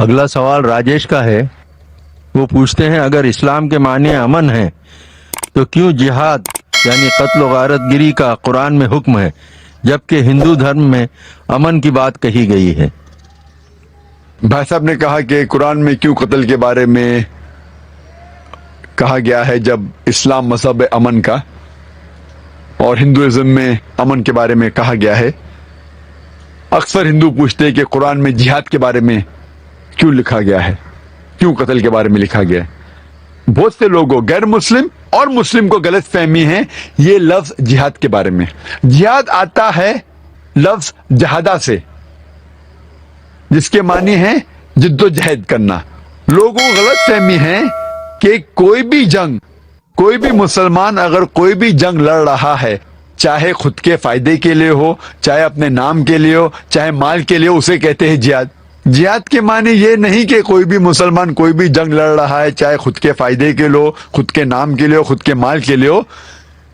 اگلا سوال راجیش کا ہے. وہ پوچھتے ہیں اگر اسلام کے معنی امن ہے تو کیوں جہاد یعنی قتل و غارت گری کا قرآن میں حکم ہے جبکہ ہندو دھرم میں امن کی بات کہی گئی ہے؟ بھائی صاحب نے کہا کہ قرآن میں کیوں قتل کے بارے میں کہا گیا ہے جب اسلام مذہب امن کا اور ہندوازم میں امن کے بارے میں کہا گیا ہے. اکثر ہندو پوچھتے ہیں کہ قرآن میں جہاد کے بارے میں کیوں لکھا گیا ہے، کیوں قتل کے بارے میں لکھا گیا ہے. بہت سے لوگوں غیر مسلم اور مسلم کو غلط فہمی ہے یہ لفظ جہاد کے بارے میں. جہاد آتا ہے لفظ جہادہ سے جس کے معنی ہے جد و جہد کرنا. لوگوں کو غلط فہمی ہے کہ کوئی بھی جنگ، کوئی بھی مسلمان اگر کوئی بھی جنگ لڑ رہا ہے، چاہے خود کے فائدے کے لیے ہو، چاہے اپنے نام کے لیے ہو، چاہے مال کے لیے، اسے کہتے ہیں جہاد. جہاد کے معنی یہ نہیں کہ کوئی بھی مسلمان کوئی بھی جنگ لڑ رہا ہے چاہے خود کے فائدے کے لیے ہو، خود کے نام کے لیے ہو، خود کے مال کے لیے ہو.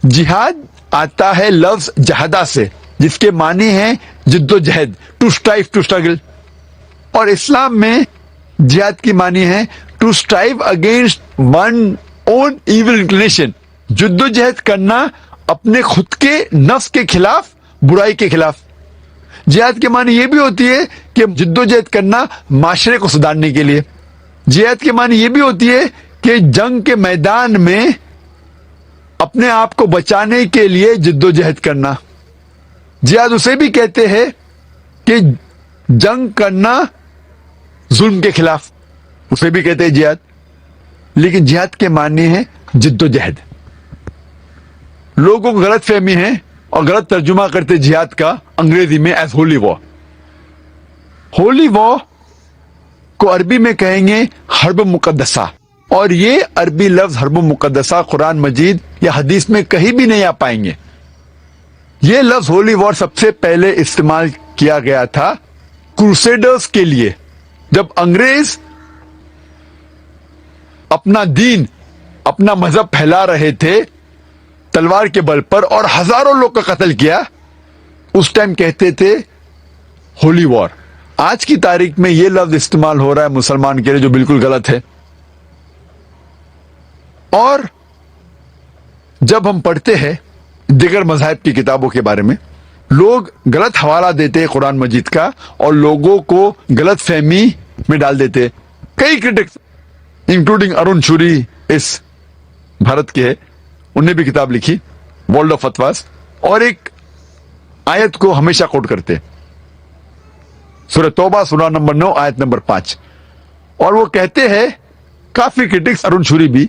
جہاد آتا ہے لفظ جہادہ سے جس کے معنی ہے جد و جہد، ٹو اسٹرائیو، ٹو اسٹرگل. اور اسلام میں جہاد کی معنی ہے to strive against one own evil inclination, جد و جہد کرنا اپنے خود کے نفس کے خلاف، برائی کے خلاف. جہاد کے معنی یہ بھی ہوتی ہے کہ جد و جہد کرنا معاشرے کو سدھارنے کے لیے. جہاد کے معنی یہ بھی ہوتی ہے کہ جنگ کے میدان میں اپنے آپ کو بچانے کے لیے جد و جہد کرنا. جہاد اسے بھی کہتے ہیں کہ جنگ کرنا ظلم کے خلاف، اسے بھی کہتے ہیں جہاد. لیکن جہاد کے معنی ہے جد و جہد. لوگوں کو غلط فہمی ہے اور غلط ترجمہ کرتے جہاد کا انگریزی میں ایز ہولی وار. ہولی وار کو عربی میں کہیں گے حرب مقدسہ، اور یہ عربی لفظ حرب مقدسہ قرآن مجید یا حدیث میں کہیں بھی نہیں آ پائیں گے. یہ لفظ ہولی وار سب سے پہلے استعمال کیا گیا تھا کروسیڈرز کے لیے، جب انگریز اپنا دین، اپنا مذہب پھیلا رہے تھے تلوار کے بل پر اور ہزاروں لوگ کا قتل کیا. اس ٹائم کہتے تھے ہولی وار. آج کی تاریخ میں یہ لفظ استعمال ہو رہا ہے مسلمان کے لیے جو بالکل غلط ہے. اور جب ہم پڑھتے ہیں دیگر مذاہب کی کتابوں کے بارے میں، لوگ غلط حوالہ دیتے ہیں قرآن مجید کا اور لوگوں کو غلط فہمی میں ڈال دیتے. کئی کرٹکس انکلوڈنگ ارون شوری اس بھارت کے ہے، انہوں نے بھی کتاب لکھی ورلڈ آف فتواز، اور ایک آیت کو ہمیشہ کوٹ کرتے سورہ توبہ سورہ نمبر 9 آیت نمبر 5. اور وہ کہتے ہیں کافی کرٹکس ارون شوری بھی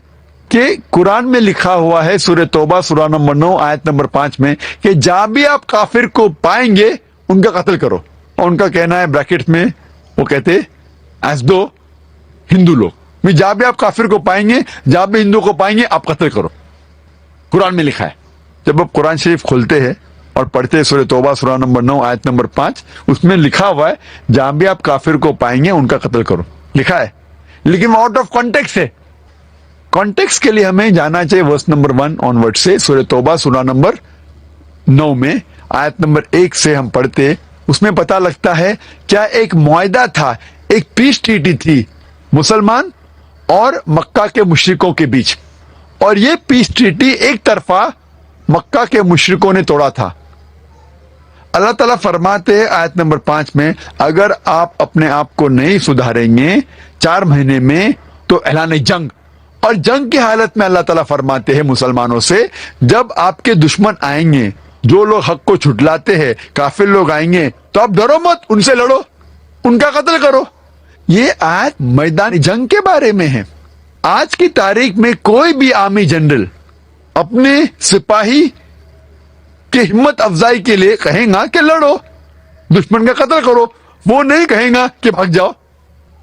کہ قرآن میں لکھا ہوا ہے سورہ توبہ سورہ نمبر 9 آیت نمبر 5 میں کہ جہاں بھی آپ کافر کو پائیں گے ان کا قتل کرو. اور ان کا کہنا ہے بریکٹ میں وہ کہتے ایز دو ہندو لوگ، جہاں بھی آپ کافر کو پائیں گے، جہاں بھی ہندو کو پائیں گے آپ قتل کرو. قرآن میں لکھا ہے. جب آپ قرآن شریف کھولتے ہیں اور پڑھتے ہیں سورہ توبہ سورہ نمبر 9 آیت نمبر 5، اس میں لکھا ہوا ہے جہاں بھی آپ کافر کو پائیں گے ان کا قتل کرو، لکھا ہے. لیکن وہ آؤٹ آف کانٹیکسٹ ہے. کانٹیکسٹ کے لیے ہمیں جانا چاہیے ورس نمبر 1 آن ورڈ سے. سورہ توبہ سورہ نمبر 9 میں آیت نمبر 1 سے ہم پڑھتے، اس میں پتہ لگتا ہے کیا ایک معاہدہ تھا، ایک پیس ٹریٹی تھی مسلمان اور مکہ کے مشرکوں کے بیچ، اور یہ پیس ٹریٹی ایک طرفہ مکہ کے مشرکوں نے توڑا تھا. اللہ تعالیٰ فرماتے ہیں آیت نمبر 5 میں اگر آپ اپنے آپ کو نہیں سدھاریں گے 4 مہینے میں تو اعلان جنگ. اور جنگ کی حالت میں اللہ تعالیٰ فرماتے ہیں مسلمانوں سے جب آپ کے دشمن آئیں گے، جو لوگ حق کو چھٹلاتے ہیں، کافر لوگ آئیں گے تو آپ ڈرو مت، ان سے لڑو، ان کا قتل کرو. یہ آیت میدان جنگ کے بارے میں ہے. آج کی تاریخ میں کوئی بھی آرمی جنرل اپنے سپاہی کی ہمت افزائی کے لیے کہیں گا کہ لڑو، دشمن کا قتل کرو. وہ نہیں کہیں گا کہ بھاگ جاؤ،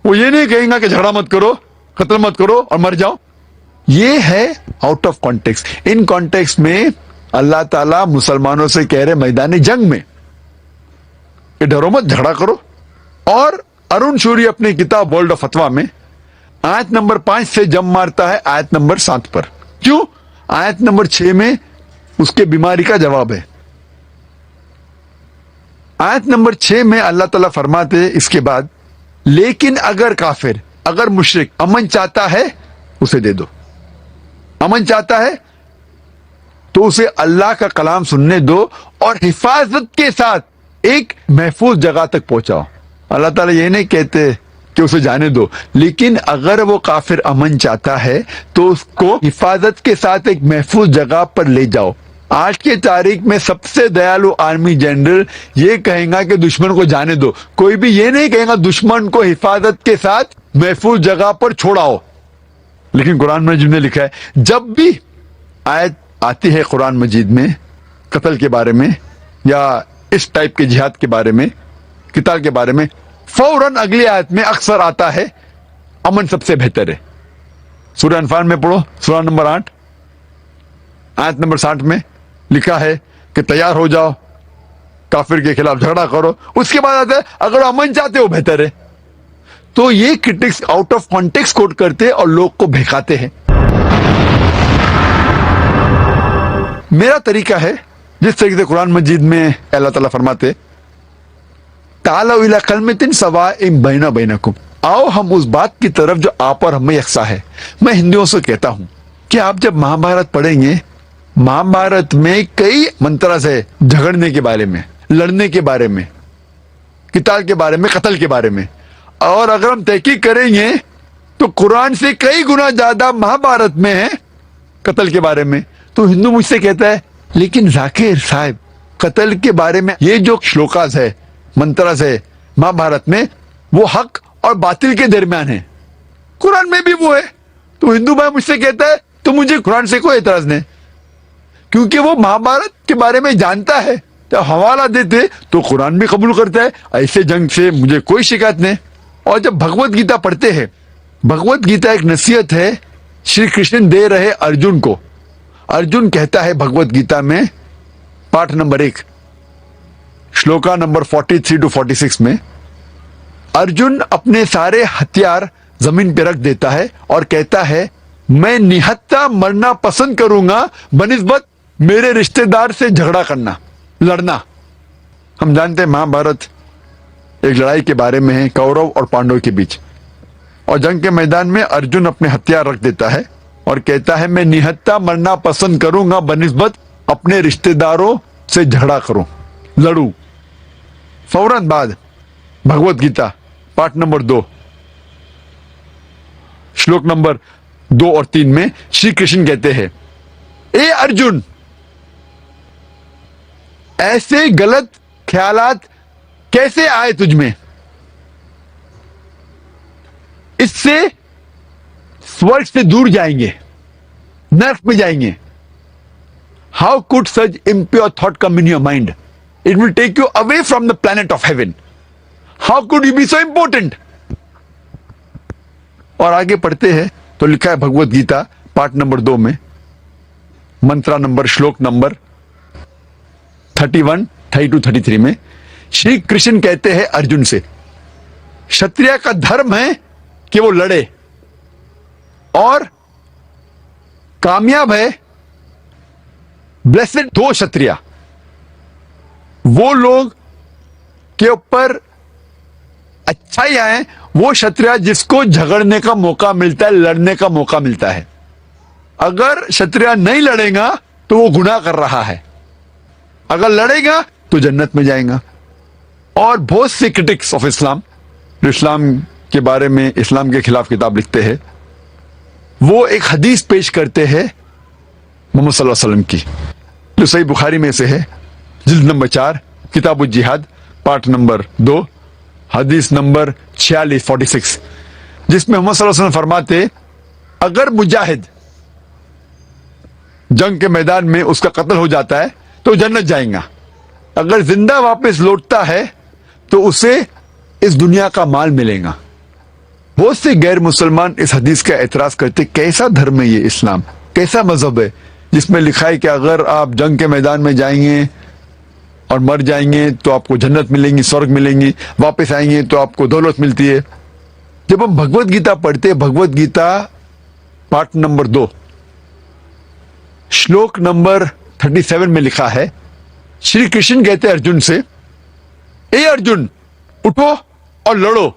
وہ یہ نہیں کہیں گا کہ جھگڑا مت کرو، قتل مت کرو اور مر جاؤ. یہ ہے out of context. In context میں اللہ تعالیٰ مسلمانوں سے کہہ رہے میدان جنگ میں کہ ڈرو مت، جھگڑا کرو. اور ارون شوری اپنی کتاب ورلڈ آف فتوا میں آیت نمبر 5 سے جم مارتا ہے آیت نمبر 7 پر. کیوں؟ آیت نمبر 6 میں اس کے بیماری کا جواب ہے. آیت نمبر 6 میں اللہ تعالیٰ فرماتے اس کے بعد لیکن اگر کافر، اگر مشرک امن چاہتا ہے اسے دے دو، امن چاہتا ہے تو اسے اللہ کا کلام سننے دو اور حفاظت کے ساتھ ایک محفوظ جگہ تک پہنچاؤ۔ اللہ تعالیٰ یہ نہیں کہتے کہ اسے جانے دو، لیکن اگر وہ کافر امن چاہتا ہے تو اس کو حفاظت کے ساتھ ایک محفوظ جگہ پر لے جاؤ۔ آج کی تاریخ میں سب سے دیالو آرمی جنرل یہ کہیں گا کہ دشمن کو جانے دو، کوئی بھی یہ نہیں کہے گا دشمن کو حفاظت کے ساتھ محفوظ جگہ پر چھوڑاؤ۔ لیکن قرآن مجید میں لکھا ہے جب بھی آیت آتی ہے قرآن مجید میں قتل کے بارے میں یا اس ٹائپ کے جہاد کے بارے میں، قتال کے بارے میں، فوراً اگلی آیت میں اکثر آتا ہے امن سب سے بہتر ہے۔ سورہ انفال میں پڑھو، سورہ نمبر 8 آیت نمبر 60 میں لکھا ہے کہ تیار ہو جاؤ، کافر کے خلاف جھگڑا کرو۔ اس کے بعد آتا ہے اگر امن چاہتے ہو بہتر ہے۔ تو یہ کرٹکس آؤٹ آف کانٹیکس کوٹ کرتے اور لوگ کو بہکاتے ہیں۔ میرا طریقہ ہے جس طریقے سے قرآن مجید میں اللہ تعالیٰ فرماتے تعالوا الی کلمۃ سواء بیننا وبینکم، آؤ ہم اس بات کی طرف جو آپ اور ہمیں یکساں ہے۔ میں ہندوؤں سے کہتا ہوں کہ آپ جب مہابھارت پڑھیں گے، مہابھارت میں کئی منترز ہے جھگڑنے کے بارے میں، لڑنے کے بارے میں، قتال کے بارے میں، قتل کے بارے میں، اور اگر ہم تحقیق کریں گے تو قرآن سے کئی گنا زیادہ مہابھارت میں ہے قتل کے بارے میں۔ تو ہندو مجھ سے کہتا ہے لیکن ذاکر صاحب قتل کے بارے میں یہ جو شلوکاز ہے، منترز ہے مہابھارت میں، وہ حق اور باطل کے درمیان ہے، قرآن میں بھی وہ ہے۔ تو ہندو بھائی مجھ سے کہتا ہے تو مجھے قرآن سے کوئی اعتراض نہیں، کیونکہ وہ مہابھارت کے بارے میں جانتا ہے، تو حوالہ دیتے تو قرآن بھی قبول کرتا ہے۔ ایسے جنگ سے مجھے کوئی شکایت نہیں۔ اور جب بھگوت گیتا پڑھتے ہیں، بھگوت گیتا ایک نصیحت ہے شری کرشن دے رہے ارجن کو۔ ارجن کہتا ہے بھگوت گیتا میں پارٹ نمبر 1 شلوکا نمبر 43 to 46 میں، ارجن اپنے سارے ہتھیار زمین پہ رکھ دیتا ہے اور کہتا ہے میں نہتا مرنا پسند کروں گا بنسبت میرے رشتہ دار سے جھگڑا کرنا، لڑنا۔ ہم جانتے ہیں مہابھارت ایک لڑائی کے بارے میں ہے کورو اور پانڈو کے بیچ، اور جنگ کے میدان میں ارجن اپنے ہتھیار رکھ دیتا ہے اور کہتا ہے میں نہتا مرنا پسند کروں گا بنسبت اپنے رشتہ داروں سے جھگڑا کروں، لڑوں۔ فوراً بعد Bhagavad Gita part number 2 shloka number 2 اور 3 میں شری کرشن کہتے ہیں اے ارجن، ایسے غلط خیالات کیسے آئے تجھ میں؟ اس سے سورگ سے دور جائیں گے، نرک میں جائیں گے۔ How could such impure thought come in your mind? It will take you away from the planet of heaven. How could you be so important? اور آگے پڑھتے ہیں تو لکھا ہے بھگوت گیتا پارٹ نمبر 2 میں منترا نمبر شلوک نمبر 31, 32, 33 میں شری کرشن کہتے ہیں ارجن سے شتریہ کا دھرم ہے کہ وہ لڑے، اور کامیاب ہے بلیسڈ دو شتریہ، وہ لوگ کے اوپر اچھائی آئے، وہ شتریہ جس کو جھگڑنے کا موقع ملتا ہے، لڑنے کا موقع ملتا ہے۔ اگر شتریہ نہیں لڑے گا تو وہ گناہ کر رہا ہے، اگر لڑے گا تو جنت میں جائے گا۔ اور بہت سے کرٹکس آف اسلام جو اسلام کے بارے میں، اسلام کے خلاف کتاب لکھتے ہیں، وہ ایک حدیث پیش کرتے ہیں محمد صلی اللہ علیہ وسلم کی، جو صحیح بخاری میں سے ہے، جلد نمبر 4 کتاب الجہاد پارٹ نمبر 2 حدیث نمبر 46 جس میں محمد صلی اللہ علیہ وسلم فرماتے اگر مجاہد جنگ کے میدان میں اس کا قتل ہو جاتا ہے تو جنت جائیں گا، اگر زندہ واپس لوٹتا ہے تو اسے اس دنیا کا مال ملے گا۔ بہت سے غیر مسلمان اس حدیث کا اعتراض کرتے کیسا دھرم ہے یہ اسلام، کیسا مذہب ہے جس میں لکھا ہے کہ اگر آپ جنگ کے میدان میں جائیں گے اور مر جائیں گے تو آپ کو جنت ملیں گی، سورگ ملیں گی، واپس آئیں گے تو آپ کو دولت ملتی ہے۔ جب ہم بھگوت گیتا پڑھتے، Bhagavad Gita part number 2 shloka number 37 میں لکھا ہے شری کرشن کہتے ارجن سے اے ارجن اٹھو اور لڑو،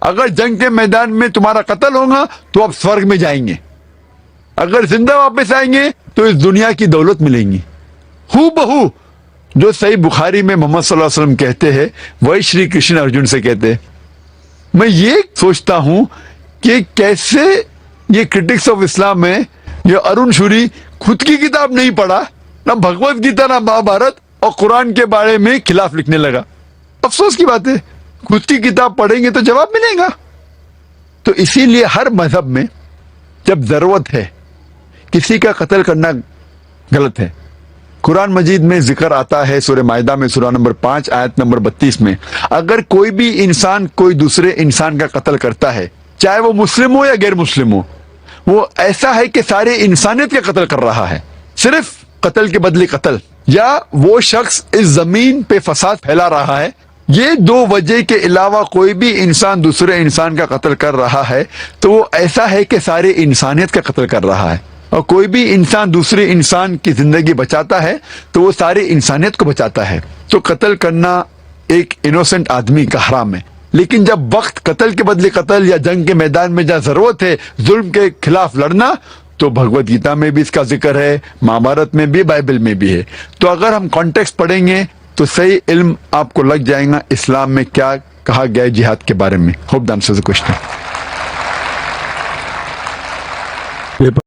اگر جنگ کے میدان میں تمہارا قتل ہوگا تو آپ سورگ میں جائیں گے، اگر زندہ واپس آئیں گے تو اس دنیا کی دولت ملیں گی۔ ہو بہو جو صحیح بخاری میں محمد صلی اللہ علیہ وسلم کہتے ہیں وہی شری کرشن ارجن سے کہتے ہیں۔ میں یہ سوچتا ہوں کہ کیسے یہ کرٹکس آف اسلام میں یہ ارون شوری خود کی کتاب نہیں پڑھا، نہ بھگوت گیتا نہ مہابھارت، اور قرآن کے بارے میں خلاف لکھنے لگا۔ افسوس کی بات ہے، خود کی کتاب پڑھیں گے تو جواب ملے گا۔ تو اسی لیے ہر مذہب میں جب ضرورت ہے کسی کا قتل کرنا غلط ہے۔ قرآن مجید میں ذکر آتا ہے سورہ مائدہ میں سورہ نمبر 5 آیت نمبر 32 میں، اگر کوئی بھی انسان کوئی دوسرے انسان کا قتل کرتا ہے، چاہے وہ مسلم ہو یا غیر مسلم ہو، وہ ایسا ہے کہ سارے انسانیت کا قتل کر رہا ہے، صرف قتل کے بدلے قتل، یا وہ شخص اس زمین پہ فساد پھیلا رہا ہے۔ یہ دو وجہ کے علاوہ کوئی بھی انسان دوسرے انسان کا قتل کر رہا ہے تو وہ ایسا ہے کہ سارے انسانیت کا قتل کر رہا ہے۔ اور کوئی بھی انسان دوسرے انسان کی زندگی بچاتا ہے تو وہ ساری انسانیت کو بچاتا ہے۔ تو قتل کرنا ایک انوسنٹ آدمی کا حرام ہے، لیکن جب وقت قتل کے بدلے قتل یا جنگ کے میدان میں جہاں ضرورت ہے ظلم کے خلاف لڑنا، تو بھگوت گیتا میں بھی اس کا ذکر ہے، مہابھارت میں بھی، بائبل میں بھی ہے۔ تو اگر ہم کانٹیکسٹ پڑھیں گے تو صحیح علم آپ کو لگ جائے گا اسلام میں کیا کہا گیا ہے جہاد کے بارے میں۔ Hope the answers the question.